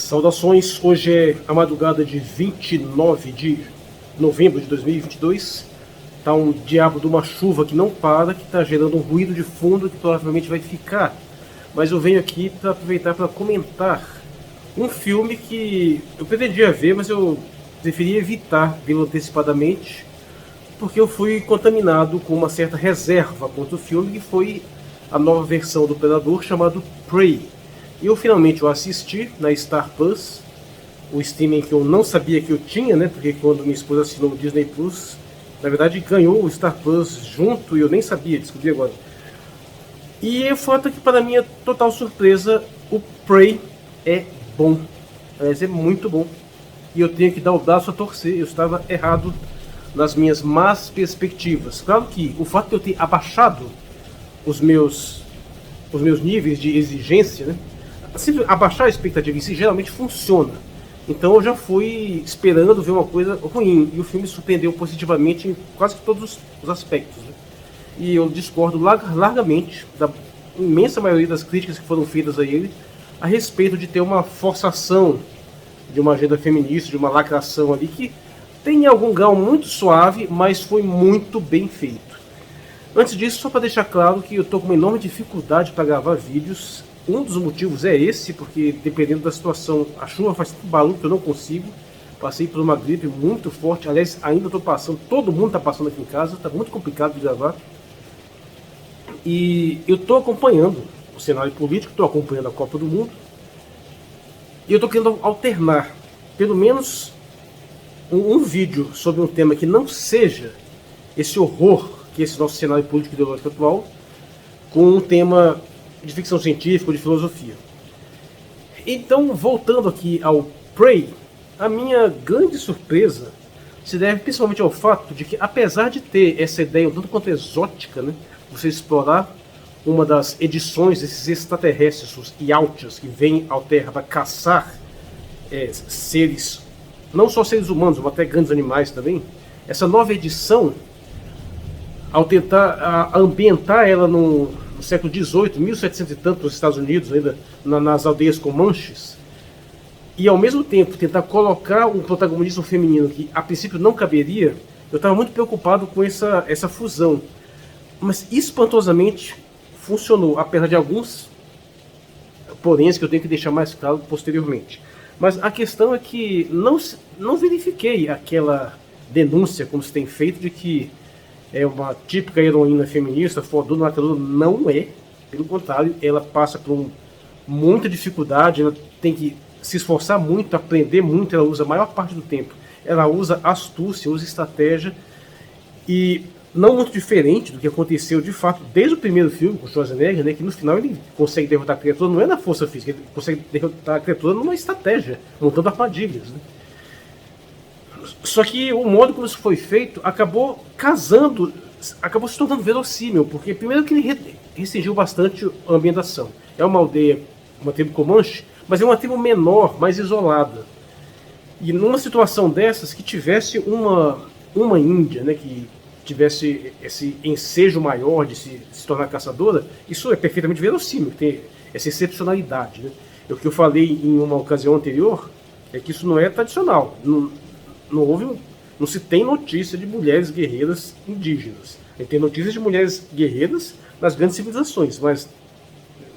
Saudações, hoje é a madrugada de 29 de novembro de 2022. Tá um diabo de uma chuva que não para, que está gerando um ruído de fundo que provavelmente vai ficar. Mas eu venho aqui para aproveitar para comentar um filme que eu pretendia ver, mas eu preferia evitar vê-lo antecipadamente, porque eu fui contaminado com uma certa reserva contra o filme, que foi a nova versão do Predador, chamado Prey. E eu finalmente o assisti na Star Plus, o streaming que eu não sabia que eu tinha, né? Porque quando minha esposa assinou o Disney Plus, na verdade ganhou o Star Plus junto e eu nem sabia, descobri agora. E o fato é que, para minha total surpresa, o Prey é bom. Aliás, é muito bom. E eu tenho que dar o braço a torcer, eu estava errado nas minhas más perspectivas. Claro que o fato de eu ter abaixado os meus níveis de exigência, né? Assim, abaixar a expectativa em si geralmente funciona. Então eu já fui esperando ver uma coisa ruim, e o filme surpreendeu positivamente em quase todos os aspectos, né? E eu discordo largamente da imensa maioria das críticas que foram feitas a ele a respeito de ter uma forçação de uma agenda feminista, de uma lacração ali, que tem algum grau muito suave, mas foi muito bem feito. Antes disso, só para deixar claro que eu estou com uma enorme dificuldade para gravar vídeos. Um dos motivos é esse, porque dependendo da situação, a chuva faz tanto barulho que eu não consigo. Passei por uma gripe muito forte, aliás, ainda estou passando, todo mundo está passando aqui em casa, está muito complicado de gravar. E eu estou acompanhando o cenário político, estou acompanhando a Copa do Mundo, e eu estou querendo alternar, pelo menos, um vídeo sobre um tema que não seja esse horror que é esse nosso cenário político ideológico atual, com um tema de ficção científica ou de filosofia. Então, voltando aqui ao Prey, a minha grande surpresa se deve principalmente ao fato de que, apesar de ter essa ideia um tanto quanto exótica, né, você explorar uma das edições desses extraterrestres, os Yautjas, que vêm à Terra para caçar seres, não só seres humanos, mas até grandes animais também, essa nova edição, ao tentar ambientar ela no século XVIII, 1700 e tanto, nos Estados Unidos, ainda nas aldeias Comanches, e ao mesmo tempo tentar colocar um protagonismo feminino que a princípio não caberia, eu estava muito preocupado com essa fusão. Mas espantosamente funcionou, apesar de alguns poréns que eu tenho que deixar mais claro posteriormente. Mas a questão é que não verifiquei aquela denúncia, como se tem feito, de que é uma típica heroína feminista, fodona, lacradora. Não é. Pelo contrário, ela passa por muita dificuldade, ela tem que se esforçar muito, aprender muito, ela usa a maior parte do tempo. Ela usa astúcia, usa estratégia, e não muito diferente do que aconteceu de fato desde o primeiro filme com Schwarzenegger, né, que no final ele consegue derrotar a criatura, não é na força física, ele consegue derrotar a criatura numa estratégia, montando armadilhas, né? Só que o modo como isso foi feito acabou casando, acabou se tornando verossímil, porque primeiro que ele restringiu bastante a ambientação. É uma aldeia, uma tribo Comanche, mas é uma tribo menor, mais isolada. E numa situação dessas, que tivesse uma índia, né, que tivesse esse ensejo maior de se tornar caçadora, isso é perfeitamente verossímil, tem essa excepcionalidade, né? O que eu falei em uma ocasião anterior é que isso não é tradicional. Não se tem notícia de mulheres guerreiras indígenas. A gente tem notícias de mulheres guerreiras nas grandes civilizações, mas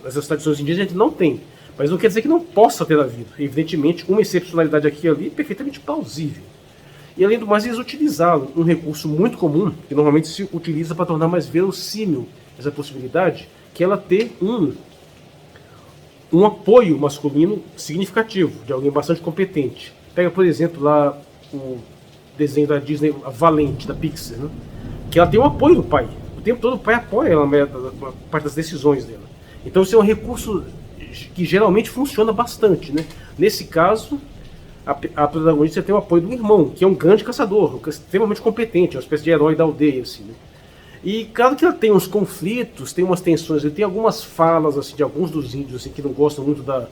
nessas tradições indígenas a gente não tem. Mas não quer dizer que não possa ter havido. Evidentemente, uma excepcionalidade aqui e ali é perfeitamente plausível. E além do mais, eles utilizaram um recurso muito comum, que normalmente se utiliza para tornar mais verossímil essa possibilidade, que é ela ter um apoio masculino significativo, de alguém bastante competente. Pega, por exemplo, lá o desenho da Disney, a Valente, da Pixar, né? Que ela tem o apoio do pai. O tempo todo o pai apoia ela na parte das decisões dela. Então esse é um recurso que geralmente funciona bastante, né? Nesse caso, a protagonista tem o apoio do irmão, que é um grande caçador, extremamente competente, é uma espécie de herói da aldeia, assim, né? E claro que ela tem uns conflitos, tem umas tensões, ele tem algumas falas assim, de alguns dos índios assim, que não gostam muito da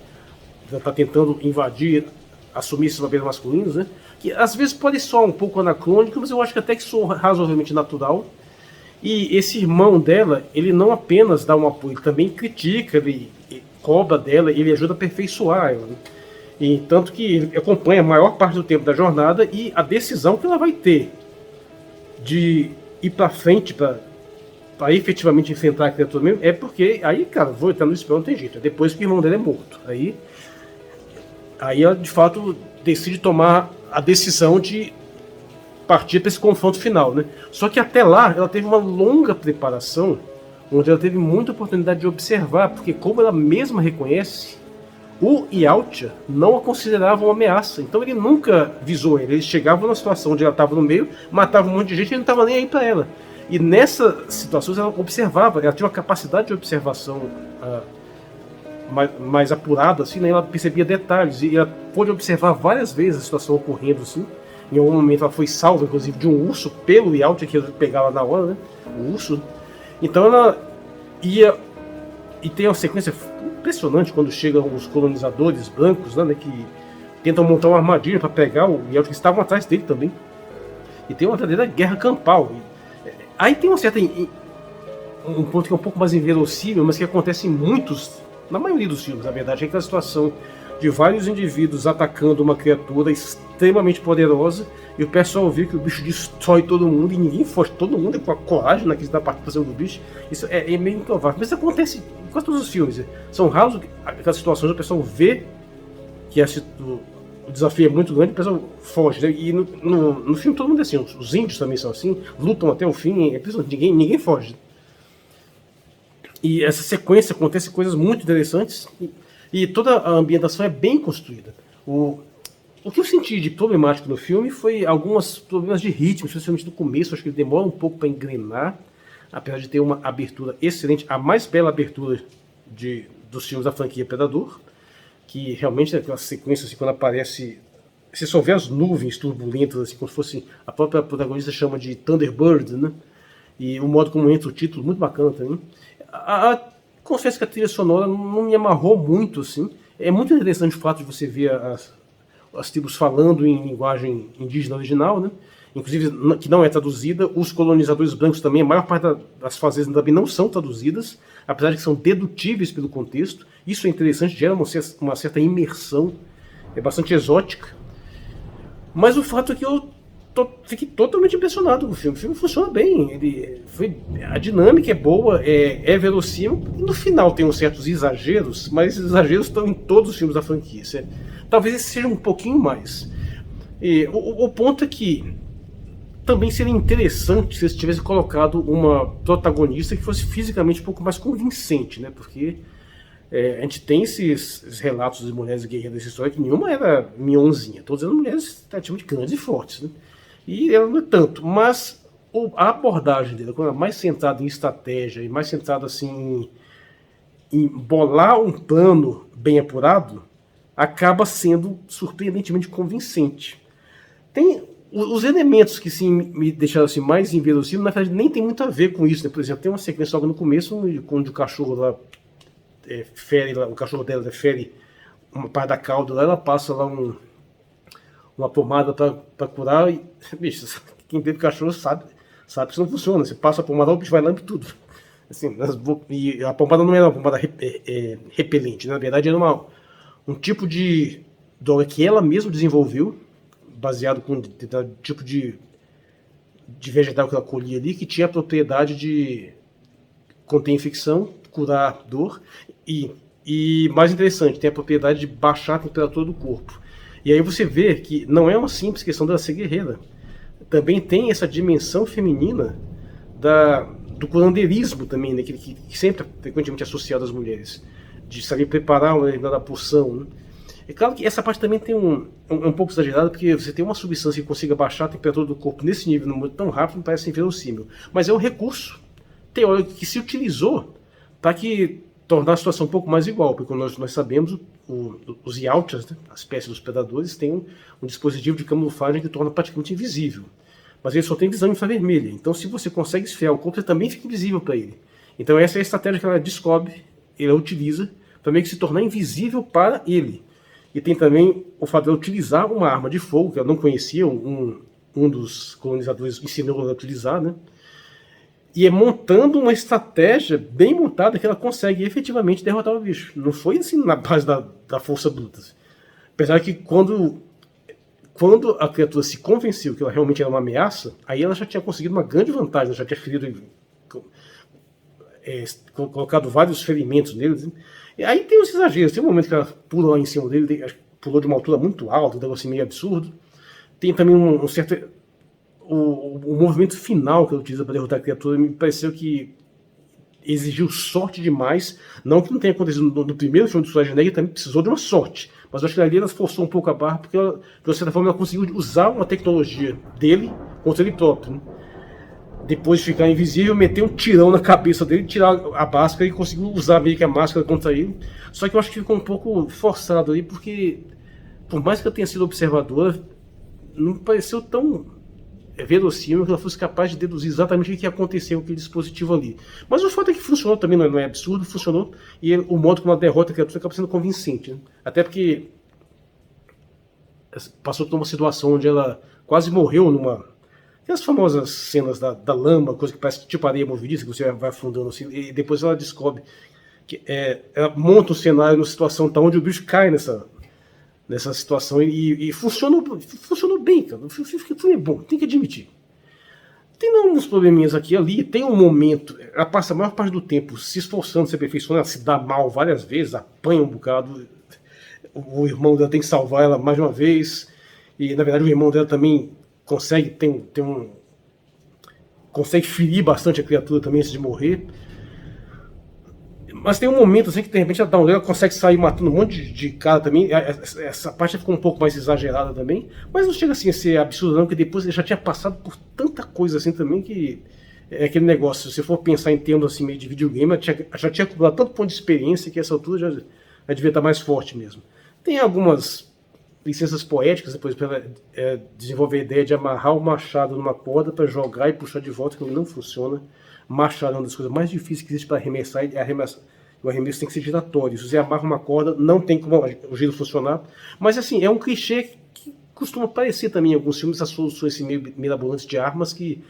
tá tentando invadir, assumir esses papéis masculinos, né? Que às vezes pode soar um pouco anacrônico, mas eu acho que até que soa razoavelmente natural. E esse irmão dela, ele não apenas dá um apoio, ele também critica, ele cobra dela, ele ajuda a aperfeiçoar ela, né? E tanto que ele acompanha a maior parte do tempo da jornada e a decisão que ela vai ter de ir para frente para efetivamente enfrentar a criatura mesmo, é porque aí, cara, vou entrar no spoiler, não tem jeito. É depois que o irmão dele é morto. Aí ela de fato decide tomar a decisão de partir para esse confronto final, né? Só que até lá ela teve uma longa preparação, onde ela teve muita oportunidade de observar, porque como ela mesma reconhece, o Yautja não a considerava uma ameaça, então ele nunca visou ele. Ele chegava numa situação onde ela estava no meio, matava um monte de gente e ele não estava nem aí para ela. E nessa situação ela observava, ela tinha uma capacidade de observação mais apurada, assim, né? Ela percebia detalhes e ela pôde observar várias vezes a situação ocorrendo, assim. Em algum momento ela foi salva, inclusive, de um urso pelo Yautja que ele pegava na hora, né? O urso. Então ela ia. E tem uma sequência impressionante quando chegam os colonizadores brancos, né, que tentam montar uma armadilha para pegar o Yautja, que estavam atrás dele também. E tem uma verdadeira guerra campal. Aí tem um ponto que é um pouco mais inverossímil, mas que acontece em na maioria dos filmes, na verdade, é aquela situação de vários indivíduos atacando uma criatura extremamente poderosa e o pessoal vê que o bicho destrói todo mundo e ninguém foge, todo mundo é com a coragem naquele da participação do bicho. Isso é meio improvável, mas isso acontece em quase todos os filmes. São raros aquelas situações onde o pessoal vê que o desafio é muito grande, o pessoal foge, né? E no filme todo mundo é assim, os índios também são assim, lutam até o fim, ninguém foge. E essa sequência acontece coisas muito interessantes e toda a ambientação é bem construída. O que eu senti de problemático no filme foi alguns problemas de ritmo, especialmente no começo. Acho que ele demora um pouco para engrenar, apesar de ter uma abertura excelente, a mais bela abertura dos filmes da franquia Predador, que realmente é aquela sequência assim, quando aparece, você só vê as nuvens turbulentas, assim, como se fosse, a própria protagonista chama de Thunderbird, né? E o modo como entra o título, muito bacana também. Confesso que a trilha sonora não me amarrou muito, assim. É muito interessante o fato de você ver as tribos falando em linguagem indígena original, né? Inclusive que não é traduzida. Os colonizadores brancos também, a maior parte das fazendas também não são traduzidas, apesar de que são dedutíveis pelo contexto. Isso é interessante, gera uma certa imersão, é bastante exótica. Mas o fato é que eu fiquei totalmente impressionado com o filme. O filme funciona bem, a dinâmica é boa, é verossímil, e no final tem uns certos exageros, mas esses exageros estão em todos os filmes da franquia. Talvez esse seja um pouquinho mais. E o ponto é que também seria interessante se eles tivessem colocado uma protagonista que fosse fisicamente um pouco mais convincente, né? Porque a gente tem esses relatos de mulheres guerreiras dessa história que nenhuma era minhonzinha, todas eram mulheres relativamente grandes e fortes, né? E ela não é tanto, mas a abordagem dela, quando é mais centrada em estratégia e mais centrada assim em bolar um plano bem apurado, acaba sendo surpreendentemente convincente. Tem os elementos que sim, me deixaram assim, mais inverossímil, na verdade nem tem muito a ver com isso, né? Por exemplo, tem uma sequência logo no começo, quando o cachorro lá o cachorro dela fere uma parte da cauda lá, ela passa lá uma pomada para curar e, bicho, quem teve cachorro sabe que isso não funciona. Você passa a pomada, o bicho vai lambe tudo. Assim, e a pomada não era uma pomada repelente, né? Na verdade era um tipo de droga que ela mesma desenvolveu, baseado com tipo de vegetal que ela colhia ali, que tinha a propriedade de conter infecção, curar dor e mais interessante, tem a propriedade de baixar a temperatura do corpo. E aí você vê que não é uma simples questão dela ser guerreira. Também tem essa dimensão feminina do curandeirismo também, né, que sempre é frequentemente associado às mulheres, de saber preparar uma determinada poção, né? É claro que essa parte também tem um pouco exagerada, porque você tem uma substância que consiga baixar a temperatura do corpo nesse nível tão rápido, não parece inverossímil. Mas é um recurso teórico que se utilizou para tornar a situação um pouco mais igual, porque nós sabemos, os Yautjas, né, a espécie dos predadores, tem um dispositivo de camuflagem que torna praticamente invisível. Mas ele só tem visão infravermelha, então se você consegue esfriar o corpo, você também fica invisível para ele. Então essa é a estratégia que ela descobre, ela utiliza, para meio que se tornar invisível para ele. E tem também o fato de ela utilizar uma arma de fogo, que ela não conhecia, um dos colonizadores ensinou ela a utilizar, né? E é montando uma estratégia bem montada que ela consegue efetivamente derrotar o bicho. Não foi assim na base da força bruta. Apesar que quando a criatura se convenceu que ela realmente era uma ameaça, aí ela já tinha conseguido uma grande vantagem, ela já tinha ferido, colocado vários ferimentos neles. Né? E aí tem os exageros, tem um momento que ela pula lá em cima dele, pulou de uma altura muito alta, um negócio meio absurdo. Tem também um certo... O movimento final que ela utiliza para derrotar a criatura me pareceu que exigiu sorte demais. Não que não tenha acontecido no primeiro filme do Schwarzenegger, também precisou de uma sorte. Mas eu acho que ali ela forçou um pouco a barra, porque ela, de certa forma ela conseguiu usar uma tecnologia dele contra ele próprio. Né? Depois de ficar invisível, meter um tirão na cabeça dele, tirar a máscara e conseguiu usar meio que a máscara contra ele. Só que eu acho que ficou um pouco forçado ali, porque por mais que eu tenha sido observadora, não pareceu tão verossímil que ela fosse capaz de deduzir exatamente o que aconteceu com aquele dispositivo ali. Mas o fato é que funcionou também, não é absurdo, funcionou, e o modo como ela derrota a criatura acaba sendo convincente. Né? Até porque passou por uma situação onde ela quase morreu numa... Aquelas famosas cenas da lama, coisa que parece tipo areia movediça, que você vai afundando assim, e depois ela descobre que ela monta um cenário numa situação tá, onde o bicho cai nessa situação e funcionou bem, cara. O filme é bom, tem que admitir. Tem alguns probleminhas aqui e ali, tem um momento, ela passa a maior parte do tempo se esforçando, se aperfeiçoando, ela se dá mal várias vezes, apanha um bocado, o irmão dela tem que salvar ela mais de uma vez, e na verdade o irmão dela também consegue consegue ferir bastante a criatura também antes de morrer. Mas tem um momento assim que de repente ela consegue sair matando um monte de cara também. Essa parte ficou um pouco mais exagerada também. Mas não chega assim a ser absurdo não, porque depois ele já tinha passado por tanta coisa assim também que é aquele negócio. Se você for pensar em termos assim meio de videogame, já tinha acumulado tanto ponto de experiência que essa altura já devia estar mais forte mesmo. Tem algumas licenças poéticas depois para desenvolver a ideia de amarrar o machado numa corda para jogar e puxar de volta, que não funciona. Machado é uma das coisas mais difíceis que existe para arremessar, o arremesso tem que ser giratório. Se você amarra uma corda, não tem como o giro funcionar. Mas assim, é um clichê que costuma aparecer também em alguns filmes, essas soluções assim, meio mirabolantes de armas que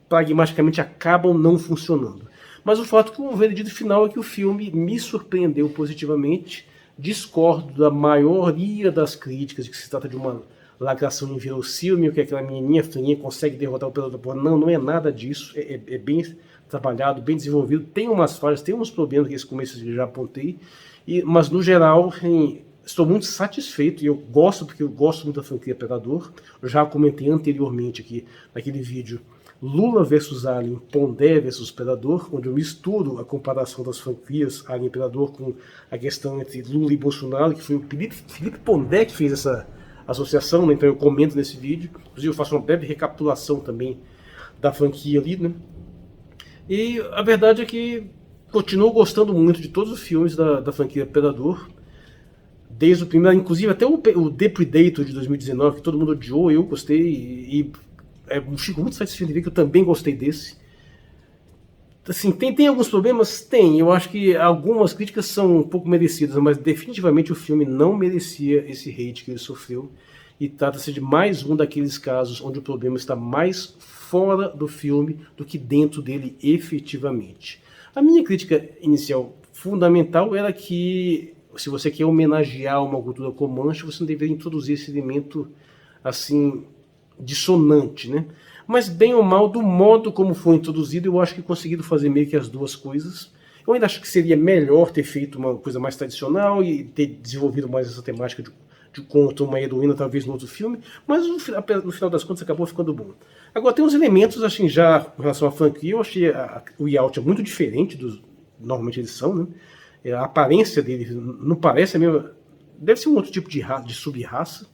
pragmaticamente acabam não funcionando. Mas o fato que o veredito final é que o filme me surpreendeu positivamente. Discordo da maioria das críticas de que se trata de uma lacração inverossímil, que aquela menininha fininha consegue derrotar o Predador. Não é nada disso, é bem trabalhado, bem desenvolvido, tem umas falhas, tem uns problemas que esse começo eu já apontei, mas no geral estou muito satisfeito, e eu gosto, porque eu gosto muito da franquia Predador. Eu já comentei anteriormente aqui naquele vídeo Lula vs Alien, Pondé vs Predador, onde eu misturo a comparação das franquias Alien e Predador com a questão entre Lula e Bolsonaro, que foi o Felipe Pondé que fez essa associação, né? Então eu comento nesse vídeo. Inclusive eu faço uma breve recapitulação também da franquia ali, né? E a verdade é que continuo gostando muito de todos os filmes da franquia Predador, desde o primeiro, inclusive até o Depredator de 2019, que todo mundo odiou, eu gostei, e fico muito satisfeito de ver que eu também gostei desse. Assim, tem alguns problemas? Tem. Eu acho que algumas críticas são um pouco merecidas, mas definitivamente o filme não merecia esse hate que ele sofreu. E trata-se de mais um daqueles casos onde o problema está mais fora do filme do que dentro dele efetivamente. A minha crítica inicial fundamental era que, se você quer homenagear uma cultura comanche, você não deveria introduzir esse elemento assim dissonante, né? Mas bem ou mal, do modo como foi introduzido, eu acho que conseguiram fazer meio que as duas coisas. Eu ainda acho que seria melhor ter feito uma coisa mais tradicional e ter desenvolvido mais essa temática de contra uma heroína, talvez no outro filme, mas no final das contas acabou ficando bom. Agora, tem uns elementos, assim, já em relação à franquia, eu achei o Yacht muito diferente dos normalmente eles são, né? A aparência dele não parece a mesma, deve ser um outro tipo de sub-raça.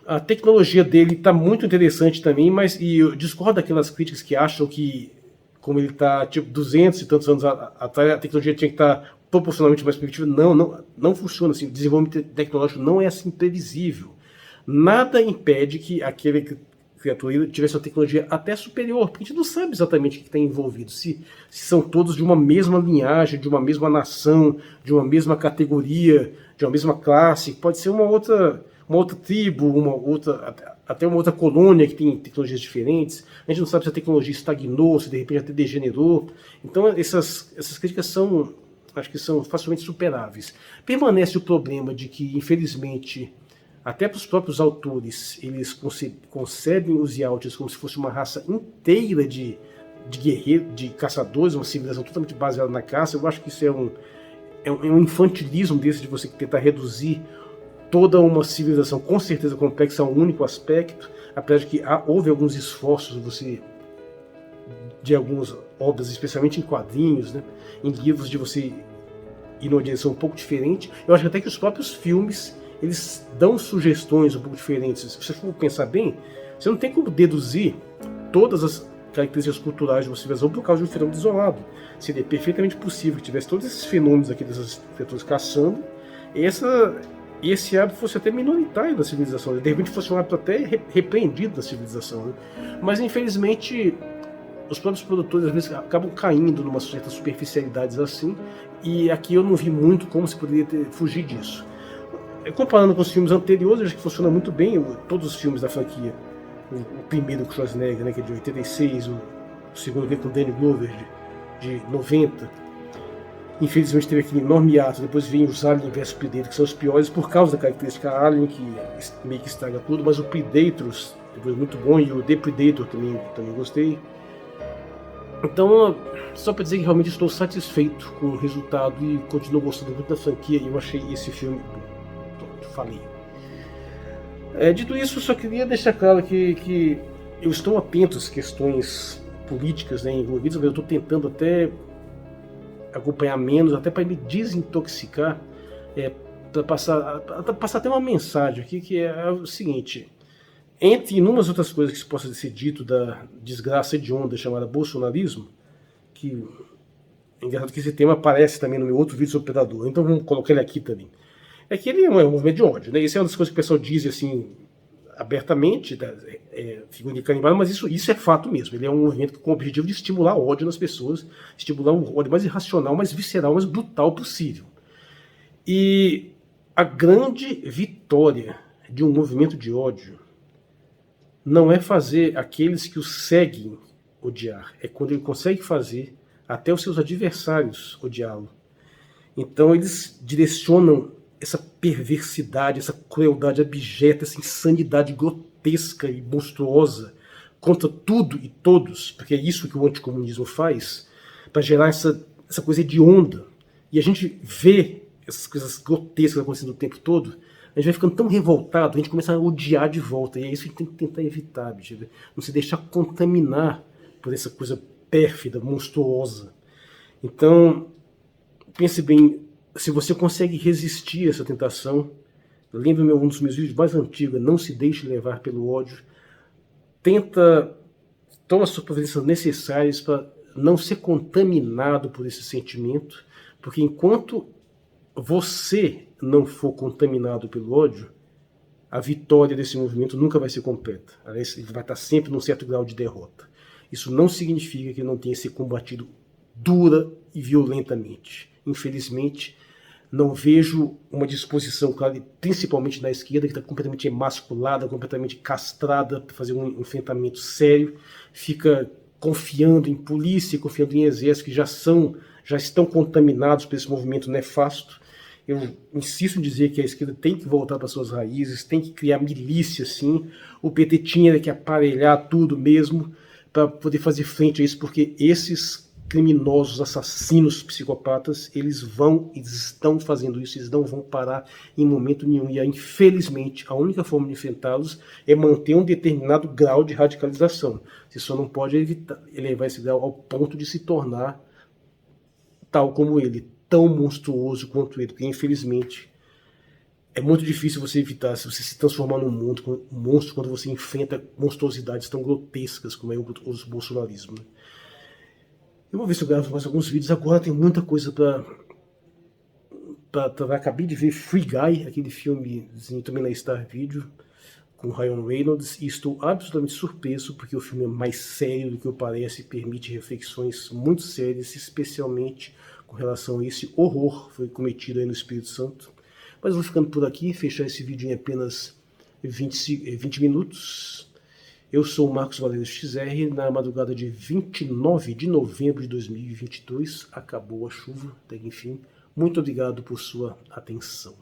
A tecnologia dele está muito interessante também, mas eu discordo daquelas críticas que acham que, como ele está tipo 200 e tantos anos atrás, a tecnologia tinha que estar proporcionalmente mais primitiva. Não funciona assim. O desenvolvimento tecnológico não é assim previsível. Nada impede que aquele criatura tivesse uma tecnologia até superior, porque a gente não sabe exatamente o que está envolvido, se são todos de uma mesma linhagem, de uma mesma nação, de uma mesma categoria, de uma mesma classe. Pode ser uma outra tribo, até uma outra colônia que tem tecnologias diferentes. A gente não sabe se a tecnologia estagnou, se de repente até degenerou. Então essas críticas são acho que são facilmente superáveis. Permanece o problema de que, infelizmente, até para os próprios autores, eles concebem os Yautjas como se fosse uma raça inteira de guerreiros, de caçadores, uma civilização totalmente baseada na caça. Eu acho que isso é um infantilismo desse, de você tentar reduzir toda uma civilização com certeza complexa a um único aspecto, apesar de que houve alguns esforços de algumas obras, especialmente em quadrinhos, né, em livros, de você ir numa direção um pouco diferente. Eu acho até que os próprios filmes, eles dão sugestões um pouco diferentes. Se você for pensar bem, você não tem como deduzir todas as características culturais de uma civilização por causa de um fenômeno isolado. Seria perfeitamente possível que tivesse todos esses fenômenos aqui dessas criaturas caçando, e esse hábito fosse até minoritário da civilização, de repente fosse um hábito até repreendido da civilização, né? Mas infelizmente os próprios produtores às vezes acabam caindo numa certa superficialidades assim, e aqui eu não vi muito como se poderia fugir disso. Comparando com os filmes anteriores, eu acho que funciona muito bem. Todos os filmes da franquia, o primeiro com Schwarzenegger, né, que é de 86, o segundo que é com Danny Glover, de 90, infelizmente teve aquele enorme ato. Depois vem os Alien vs Predator, que são os piores por causa da característica Alien, que meio que estraga tudo, mas o Predators depois muito bom, e o The Predator também gostei. Então, só para dizer que realmente estou satisfeito com o resultado e continuo gostando muito da franquia, e eu achei esse filme bom. Falei. Dito isso, só queria deixar claro que eu estou atento às questões políticas, né, envolvidas, mas eu estou tentando até acompanhar menos, até para me desintoxicar, para passar até uma mensagem aqui, que é o seguinte: entre inúmeras outras coisas que se possa ser dito da desgraça hedionda chamada bolsonarismo, que é engraçado que esse tema aparece também no meu outro vídeo sobre o Predador, então vamos colocar ele aqui também. É que ele é um movimento de ódio, né? Isso é uma das coisas que o pessoal diz assim abertamente, figura de canibal, mas isso é fato mesmo. Ele é um movimento com o objetivo de estimular ódio nas pessoas, estimular o ódio mais irracional, mais visceral, mais brutal possível. E a grande vitória de um movimento de ódio não é fazer aqueles que o seguem odiar, é quando ele consegue fazer até os seus adversários odiá-lo. Então eles direcionam essa perversidade, essa crueldade abjeta, essa insanidade grotesca e monstruosa contra tudo e todos, porque é isso que o anticomunismo faz, para gerar essa coisa hedionda. E a gente vê essas coisas grotescas acontecendo o tempo todo, a gente vai ficando tão revoltado, a gente começa a odiar de volta, e é isso que a gente tem que tentar evitar, bicho, não se deixar contaminar por essa coisa pérfida, monstruosa. Então, pense bem, se você consegue resistir a essa tentação, lembre-me um dos meus vídeos mais antigos, não se deixe levar pelo ódio, toma as suas providências necessárias para não ser contaminado por esse sentimento, porque enquanto você não for contaminado pelo ódio, a vitória desse movimento nunca vai ser completa. Aliás, ele vai estar sempre num certo grau de derrota. Isso não significa que não tenha sido combatido dura e violentamente. Infelizmente, não vejo uma disposição clara, principalmente na esquerda, que está completamente emasculada, completamente castrada para fazer um enfrentamento sério, fica confiando em polícia, confiando em exército, que já estão contaminados por esse movimento nefasto. Eu insisto em dizer que a esquerda tem que voltar para suas raízes, tem que criar milícia, sim. O PT tinha que aparelhar tudo mesmo para poder fazer frente a isso, porque esses criminosos, assassinos, psicopatas, eles estão fazendo isso, eles não vão parar em momento nenhum. E, infelizmente, a única forma de enfrentá-los é manter um determinado grau de radicalização. Você só não pode elevar esse grau ao ponto de se tornar tal como ele, tão monstruoso quanto ele, porque, infelizmente, é muito difícil você evitar, se você se transformar num monstro quando você enfrenta monstruosidades tão grotescas como é o bolsonarismo, né? Eu vou ver se eu gravo mais alguns vídeos. Agora tem muita coisa para acabei de ver Free Guy, aquele filmezinho também na Star Video, com Ryan Reynolds, e estou absolutamente surpreso, porque o filme é mais sério do que parece e permite reflexões muito sérias, especialmente com relação a esse horror que foi cometido aí no Espírito Santo. Mas eu vou ficando por aqui, fechar esse vídeo em apenas 20 minutos. Eu sou o Marcos Valério XR, na madrugada de 29 de novembro de 2022, acabou a chuva, até que enfim, Muito obrigado por sua atenção.